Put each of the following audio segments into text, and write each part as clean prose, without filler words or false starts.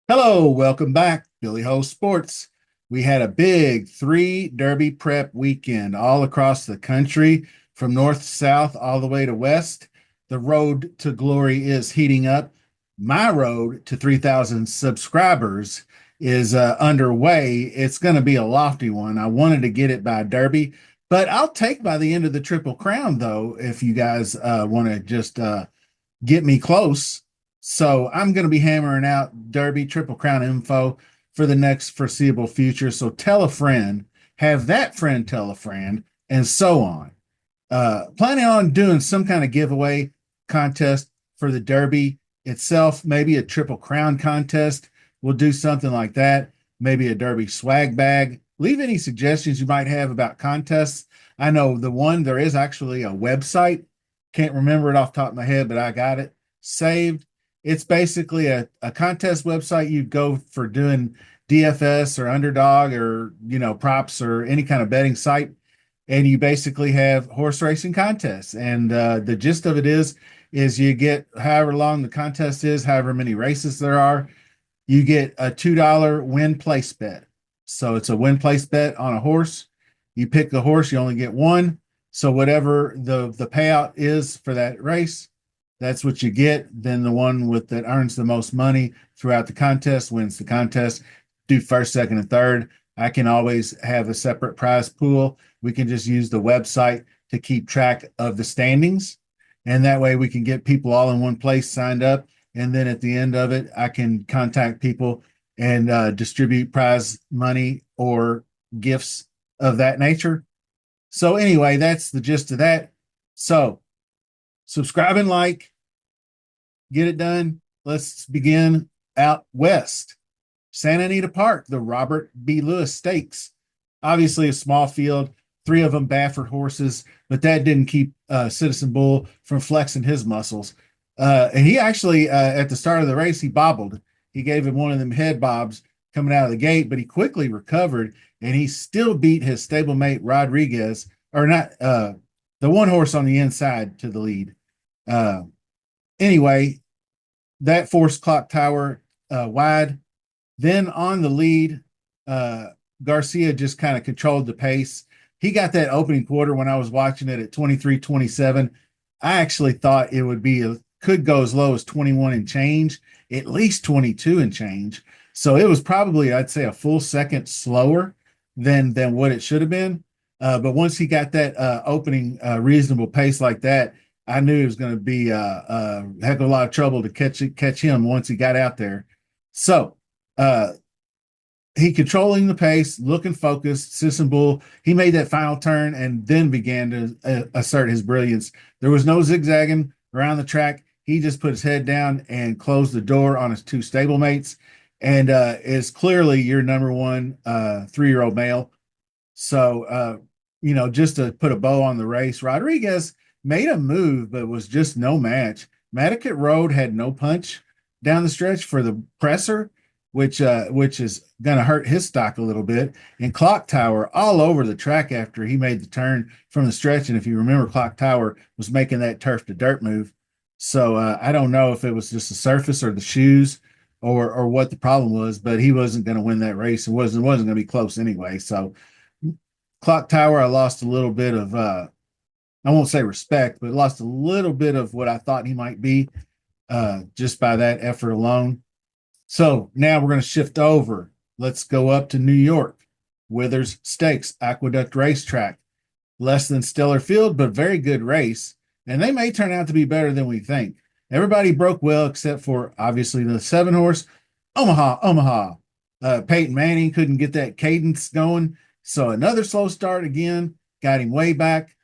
Hello, welcome back, Billy Ho Sports. We had a big three Derby prep weekend all across the country, from north to south, all the way to west. The road to glory is heating up. My road to 3,000 subscribers is underway. It's going to be a lofty one. I wanted to get it by Derby, but I'll take by the end of the Triple Crown, though, if you guys want to just get me close. So I'm going to be hammering out Derby Triple Crown info for the next foreseeable future. So tell a friend, have that friend tell a friend, and so on. Planning on doing some kind of giveaway contest for the Derby itself, maybe a Triple Crown contest. We'll do something like that. Maybe a Derby swag bag. Leave any suggestions you might have about contests. I know there is actually a website. Can't remember it off the top of my head, but I got it saved. It's basically a contest website you go for doing DFS or underdog or, props or any kind of betting site. And you basically have horse racing contests. And the gist of it is you get however long the contest is, however many races there are, you get a $2 win place bet. So it's a win place bet on a horse. You pick the horse, you only get one. So whatever the payout is for that race, that's what you get. Then the one that earns the most money throughout the contest wins the contest. Do first, second, and third. I can always have a separate prize pool. We can just use the website to keep track of the standings. And that way we can get people all in one place signed up. And then at the end of it, I can contact people and distribute prize money or gifts of that nature. So anyway, that's the gist of that. So subscribe and like, get it done. Let's begin out west. Santa Anita Park, the Robert B. Lewis Stakes. Obviously a small field, three of them Baffert horses, but that didn't keep Citizen Bull from flexing his muscles. And he actually, at the start of the race, he bobbled. He gave him one of them head bobs coming out of the gate, but he quickly recovered and he still beat his stablemate Rodriguez, or not, the one horse on the inside to the lead. Uh, anyway, that forced Clock Tower wide. Then on the lead, Garcia just kind of controlled the pace. He got that opening quarter when I was watching it at 23-27. I actually thought it could go as low as 21 and change, at least 22 and change. So it was probably, I'd say, a full second slower than what it should have been. But once he got that opening reasonable pace like that, I knew it was going to be a heck of a lot of trouble to catch him once he got out there. So he controlling the pace, looking focused. Citizen Bull, he made that final turn and then began to assert his brilliance. There was no zigzagging around the track. He just put his head down and closed the door on his two stablemates, and is clearly your number one 3-year-old male. So, just to put a bow on the race, Rodriguez made a move, but was just no match. Matticat Road had no punch down the stretch for the presser, which is going to hurt his stock a little bit. And Clock Tower all over the track after he made the turn from the stretch. And if you remember, Clock Tower was making that turf to dirt move. So I don't know if it was just the surface or the shoes or what the problem was, but he wasn't going to win that race and wasn't going to be close anyway. So Clock Tower, I lost a little bit of I won't say respect, but lost a little bit of what I thought he might be just by that effort alone. So now we're going to shift over. Let's go up to New York. Withers Stakes, Aqueduct Racetrack. Less than stellar field, but very good race. And they may turn out to be better than we think. Everybody broke well except for, obviously, the 7-horse, Omaha. Peyton Manning couldn't get that cadence going. So another slow start again. Got him way back.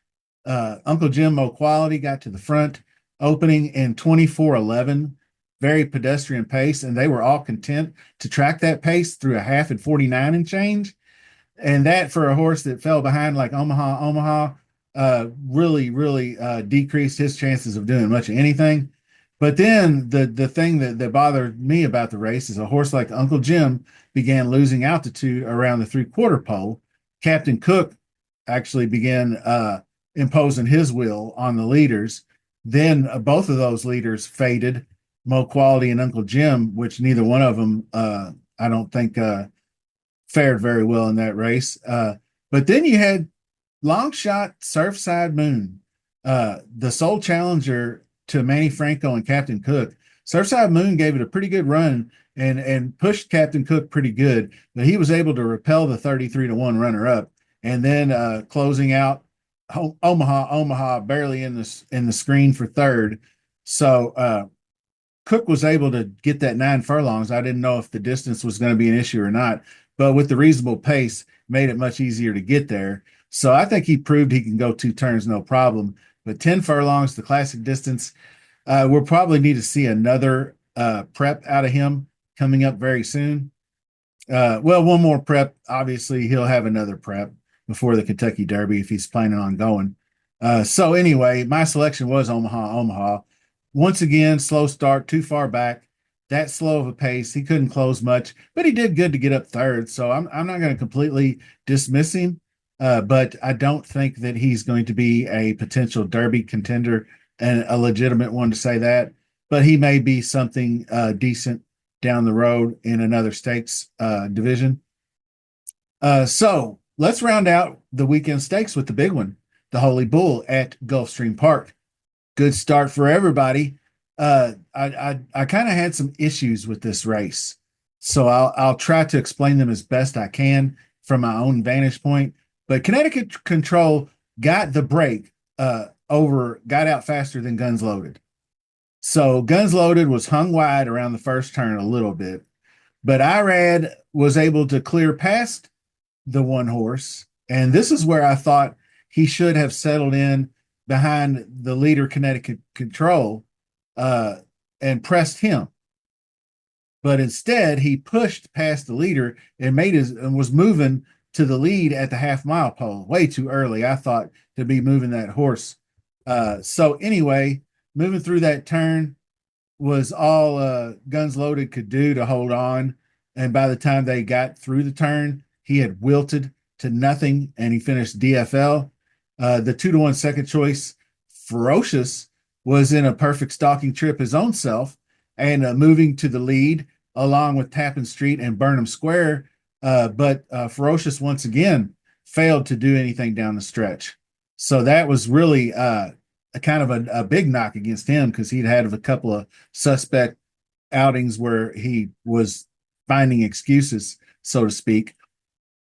Uncle Jim Mo Quality got to the front, opening in 24:11. Very pedestrian pace, and they were all content to track that pace through a half and 49 and change. And that for a horse that fell behind like Omaha, really decreased his chances of doing much of anything. But then the thing that bothered me about the race is a horse like Uncle Jim began losing altitude around the 3/4 pole. Captain Cook actually began imposing his will on the leaders. Then both of those leaders faded, Mo Quality and Uncle Jim, which neither one of them I don't think fared very well in that race. But then you had long shot Surfside Moon, the sole challenger to Manny Franco and Captain Cook. Surfside Moon gave it a pretty good run and pushed Captain Cook pretty good, but he was able to repel the 33-1 runner up. And then closing out Omaha barely in the screen for third. So Cook was able to get that 9 furlongs. I didn't know if the distance was going to be an issue or not, but with the reasonable pace, made it much easier to get there. So I think he proved he can go 2 turns no problem. But 10 furlongs, the classic distance, we'll probably need to see another prep out of him coming up very soon. Well, one more prep. Obviously, he'll have another prep before the Kentucky Derby if he's planning on going. So anyway, my selection was Omaha. Once again, slow start, too far back. That slow of a pace. He couldn't close much, but he did good to get up third. So I'm not going to completely dismiss him, but I don't think that he's going to be a potential Derby contender and a legitimate one to say that. But he may be something decent down the road in another stakes division. So let's round out the weekend stakes with the big one, the Holy Bull at Gulfstream Park. Good start for everybody. I kind of had some issues with this race, so I'll try to explain them as best I can from my own vantage point. But Connecticut Control got the break got out faster than Guns Loaded. So Guns Loaded was hung wide around the first turn a little bit, but Irad was able to clear past the one horse. And this is where I thought he should have settled in behind the leader, Connecticut Control, uh, and pressed him. But instead, he pushed past the leader and was moving to the lead at the half-mile pole way too early, I thought, to be moving that horse. So anyway, moving through that turn, was all Guns Loaded could do to hold on. And by the time they got through the turn, he had wilted to nothing and he finished DFL. The 2-1 second choice, Ferocious, was in a perfect stalking trip his own self and moving to the lead along with Tappan Street and Burnham Square. But Ferocious once again failed to do anything down the stretch. So that was really a kind of a big knock against him because he'd had a couple of suspect outings where he was finding excuses, so to speak.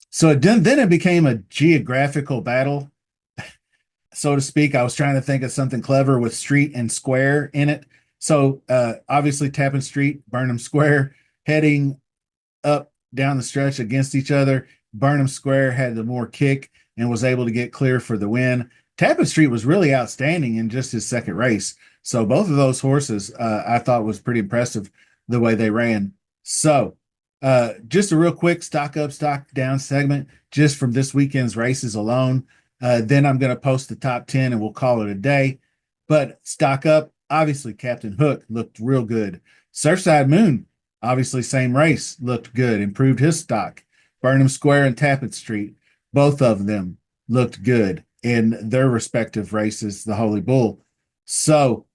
So then it became a geographical battle, so to speak. I was trying to think of something clever with street and square in it. So obviously Tappan Street, Burnham Square, heading up down the stretch against each other. Burnham Square had the more kick and was able to get clear for the win. Tappan Street was really outstanding in just his second race. So both of those horses, I thought was pretty impressive the way they ran. So just a real quick stock up, stock down segment just from this weekend's races alone. Then I'm going to post the top 10 and we'll call it a day. But stock up, obviously Captain Hook looked real good. Surfside Moon, obviously same race, looked good, improved his stock. Burnham Square and Tappan Street, both of them looked good in their respective races, the Holy Bull. So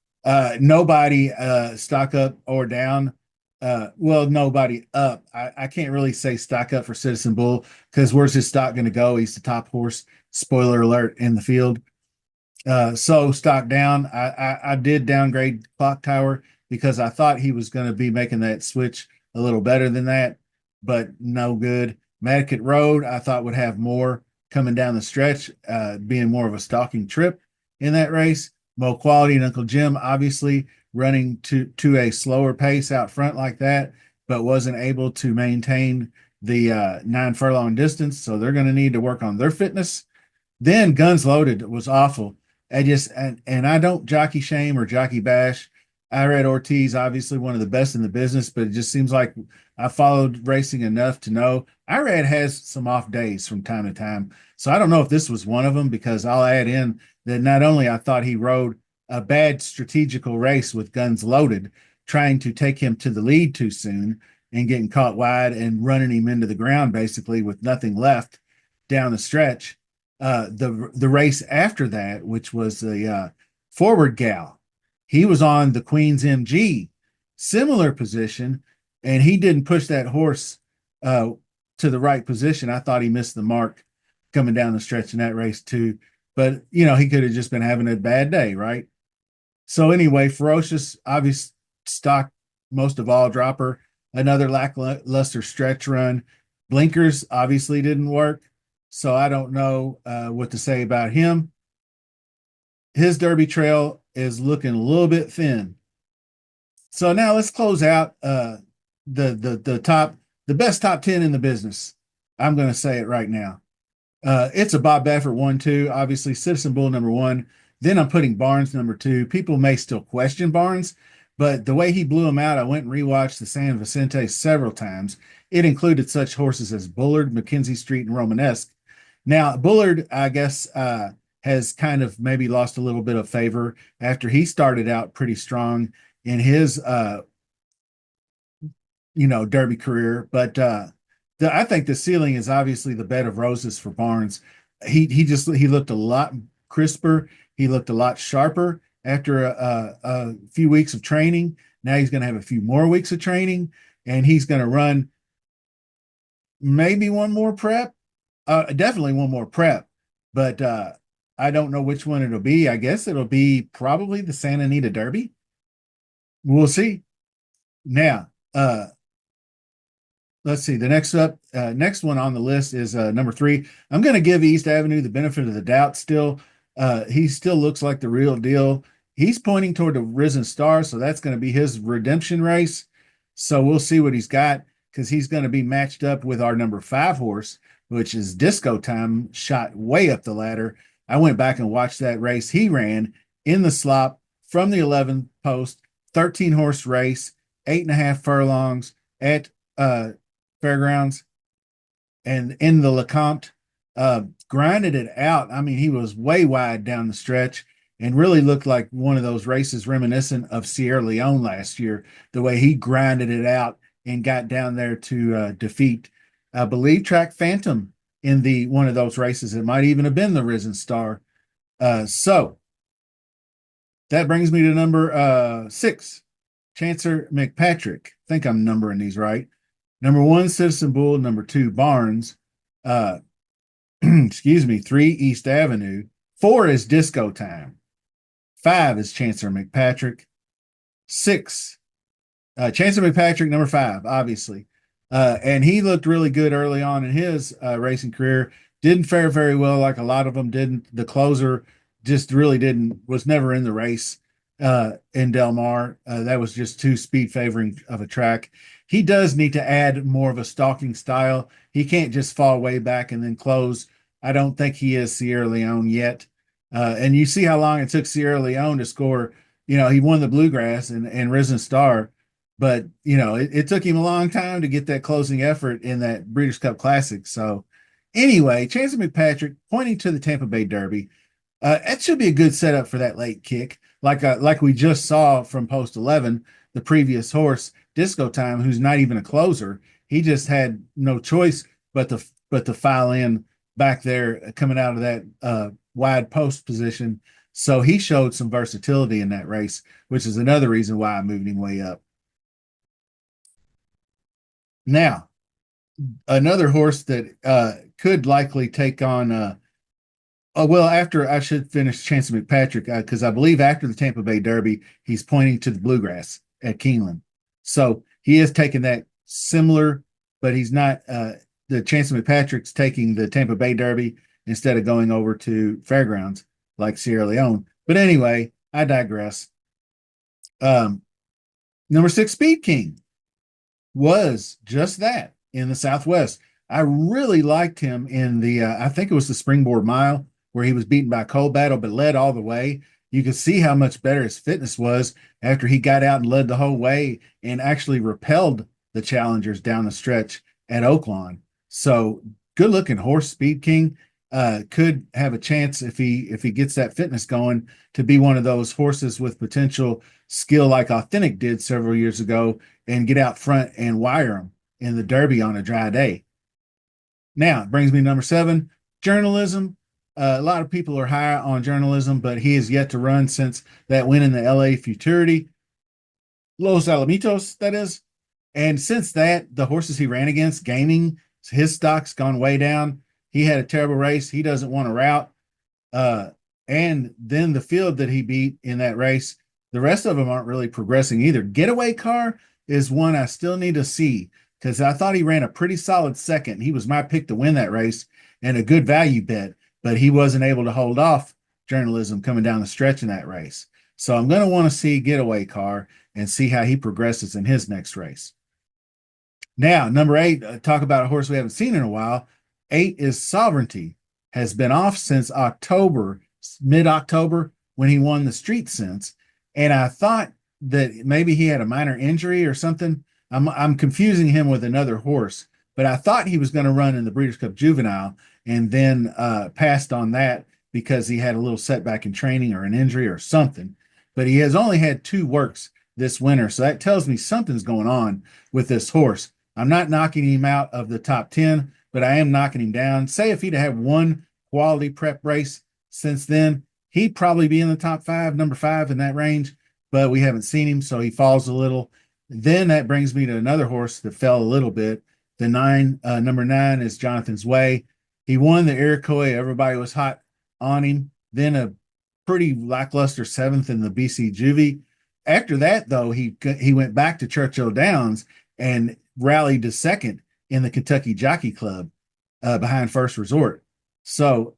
nobody stock up or down. Well, nobody up. I can't really say stock up for Citizen Bull because where's his stock going to go? He's the top horse, spoiler alert, in the field. So stock down. I did downgrade Clock Tower because I thought he was going to be making that switch a little better than that, but no good. Madaket Road, I thought would have more coming down the stretch, being more of a stalking trip in that race. Mo Quality and Uncle Jim, obviously running to a slower pace out front like that, but wasn't able to maintain the 9 furlong distance. So they're going to need to work on their fitness. Then Guns Loaded was awful. And I don't jockey shame or jockey bash. Irad Ortiz, obviously one of the best in the business, but it just seems like I followed racing enough to know Irad has some off days from time to time. So I don't know if this was one of them because I'll add in that not only I thought he rode a bad strategical race with guns loaded, trying to take him to the lead too soon and getting caught wide and running him into the ground basically with nothing left down the stretch. The race after that, which was the forward gal, he was on the Queen's MG, similar position, and he didn't push that horse uh, to the right position. I thought he missed the mark coming down the stretch in that race too. But he could have just been having a bad day, right? So anyway, Ferocious, obvious stock, most of all dropper, another lackluster stretch run. Blinkers obviously didn't work, so I don't know what to say about him. His Derby trail is looking a little bit thin. So now let's close out the best top 10 in the business. I'm going to say it right now. It's a Bob Baffert 1-2, obviously Citizen Bull number one. Then I'm putting Barnes number two. People may still question Barnes, but the way he blew him out, I went and rewatched the San Vicente several times. It included such horses as Bullard, Mackenzie Street, and Romanesque. Now, Bullard, I guess, has kind of maybe lost a little bit of favor after he started out pretty strong in his Derby career. But I think the ceiling is obviously the bed of roses for Barnes. He looked a lot crisper. He looked a lot sharper after a few weeks of training. Now he's going to have a few more weeks of training, and he's going to run maybe one more prep. Definitely one more prep, but I don't know which one it'll be. I guess it'll be probably the Santa Anita Derby. We'll see. Now, let's see. The next one on the list is number 3. I'm going to give East Avenue the benefit of the doubt still. He still looks like the real deal. He's pointing toward the Risen Star, so that's going to be his redemption race. So we'll see what he's got because he's going to be matched up with our number 5 horse, which is Disco Time, shot way up the ladder. I went back and watched that race. He ran in the slop from the 11th post, 13 horse race, 8.5 furlongs at Fairgrounds, and in the Lecomte, grinded it out. I mean, he was way wide down the stretch and really looked like one of those races reminiscent of Sierra Leone last year, the way he grinded it out and got down there to defeat, I believe, Track Phantom in the one of those races. It might even have been the Risen Star. So that brings me to number 6, Chancer McPatrick. I think I'm numbering these right. Number 1, Citizen Bull. Number 2, Barnes. Excuse me, 3, East Avenue. 4 is Disco Time. 5 is Chancer McPatrick. 6, Chancer McPatrick, number 5, obviously. And he looked really good early on in his racing career. Didn't fare very well like a lot of them didn't. The closer just really was never in the race in Del Mar. That was just too speed favoring of a track. He does need to add more of a stalking style. He can't just fall way back and then close. I don't think he is Sierra Leone yet. And you see how long it took Sierra Leone to score. He won the Bluegrass and Risen Star, but it took him a long time to get that closing effort in that Breeders' Cup Classic. So anyway, Chancer McPatrick pointing to the Tampa Bay Derby. That should be a good setup for that late kick, like we just saw from post 11, the previous horse, Disco Time, who's not even a closer. He just had no choice but to file in back there, coming out of that wide post position. So he showed some versatility in that race, which is another reason why I moved him way up. Now, another horse that could likely take on well, after I should finish Chancer McPatrick, because I believe after the Tampa Bay Derby, he's pointing to the Bluegrass at Keeneland. So he is taking that similar, but he's not. The Chancer McPatrick's taking the Tampa Bay Derby instead of going over to Fairgrounds like Sierra Leone. But anyway, I digress. Number 6, Speed King, was just that in the Southwest. I really liked him in the, I think it was the Springboard Mile, where he was beaten by Cold Battle, but led all the way. You could see how much better his fitness was after he got out and led the whole way and actually repelled the challengers down the stretch at Oaklawn. So good looking horse, Speed King. could have a chance if he gets that fitness going to be one of those horses with potential skill like Authentic did several years ago and get out front and wire them in the Derby on a dry day. Now, it brings me to number seven, journalism. A lot of people are high on journalism, but he has yet to run since that win in the LA Futurity, Los Alamitos, that is. And since that, the horses he ran against, gaming, his stock's gone way down. He had a terrible race. He doesn't want to route. Uh, and then the field that he beat in that race, the rest of them aren't really progressing either. Getaway Car is one I still need to see because I thought he ran a pretty solid second. He was my pick to win that race and a good value bet, but he wasn't able to hold off journalism coming down the stretch in that race. So I'm going to want to see Getaway Car and see how he progresses in his next race. Now, number eight, talk about a horse we haven't seen in a while. Eight is Sovereignty. Has been off since October, mid-October, when he won the Street Sense. And I thought that maybe he had a minor injury or something. I'm confusing him with another horse, but I thought he was going to run in the Breeders' Cup Juvenile and then passed on that because he had a little setback in training or an injury or something. But he has only had two works this winter, so that tells me something's going on with this horse. I'm not knocking him out of the top 10, but I am knocking him down. Say if he'd have one quality prep race since then, he'd probably be in the top five, number five in that range, but we haven't seen him, so he falls a little. Then that brings me to another horse that fell a little bit. The number nine is Jonathan's Way. He won the Iroquois. Everybody was hot on him. Then a pretty lackluster seventh in the BC Juvie. After that, though, he went back to Churchill Downs and rallied to second in the Kentucky Jockey Club behind First Resort. So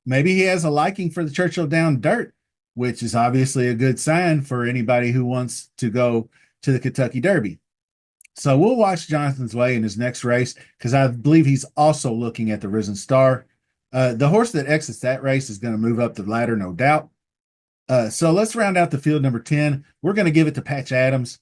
maybe he has a liking for the Churchill Down dirt, which is obviously a good sign for anybody who wants to go to the Kentucky Derby. So we'll watch Jonathan's Way in his next race because I believe he's also looking at the Risen Star. The horse that exits that race is going to move up the ladder, no doubt. So let's round out the field number 10. We're going to give it to Patch Adams.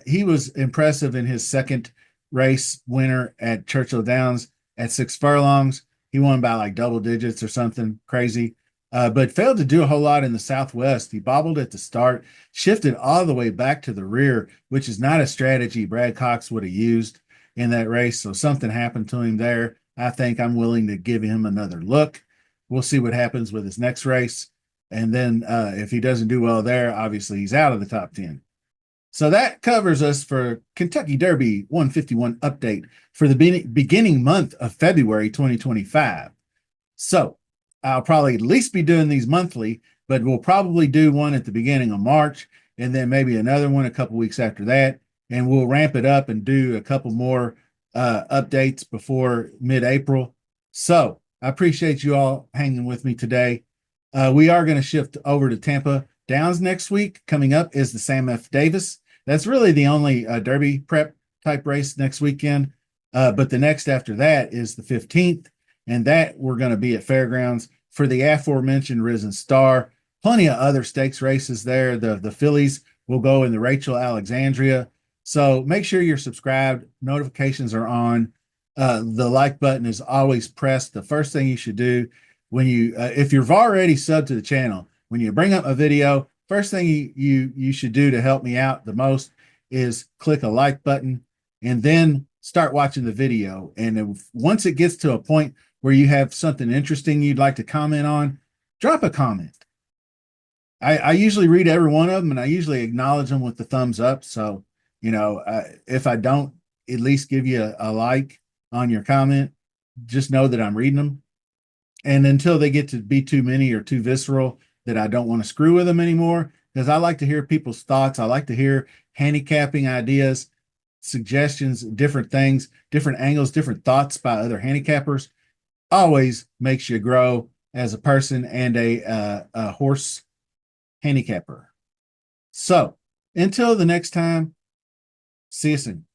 He was impressive in his second race winner at Churchill Downs at 6 furlongs. He won by like double digits or something crazy, but failed to do a whole lot in the Southwest. He bobbled at the start, shifted all the way back to the rear, which is not a strategy Brad Cox would have used in that race. So something happened to him there. I think I'm willing to give him another look. We'll see what happens with his next race. And then if he doesn't do well there, obviously he's out of the top 10. So that covers us for Kentucky Derby 151 update for the beginning month of February 2025. So I'll probably at least be doing these monthly, but we'll probably do one at the beginning of March and then maybe another one a couple weeks after that. And we'll ramp it up and do a couple more updates before mid-April. So I appreciate you all hanging with me today. We are going to shift over to Tampa Downs next week. Coming up is the Sam F. Davis. That's really the only Derby prep type race next weekend. But the next after that is the 15th. And that we're going to be at Fairgrounds for the aforementioned Risen Star. Plenty of other stakes races there. The fillies will go in the Rachel Alexandria. So make sure you're subscribed. Notifications are on. The like button is always pressed. The first thing you should do when you if you've already subbed to the channel, when you bring up a video, first thing you should do to help me out the most is click a like button and then start watching the video. And once it gets to a point where you have something interesting you'd like to comment on, drop a comment. I usually read every one of them and I usually acknowledge them with the thumbs up. So, if I don't at least give you a like on your comment, just know that I'm reading them. And until they get to be too many or too visceral that I don't want to screw with them anymore, because I like to hear people's thoughts. I like to hear handicapping ideas, suggestions, different things, different angles, different thoughts by other handicappers. Always makes you grow as a person and a horse handicapper. So until the next time, see you soon.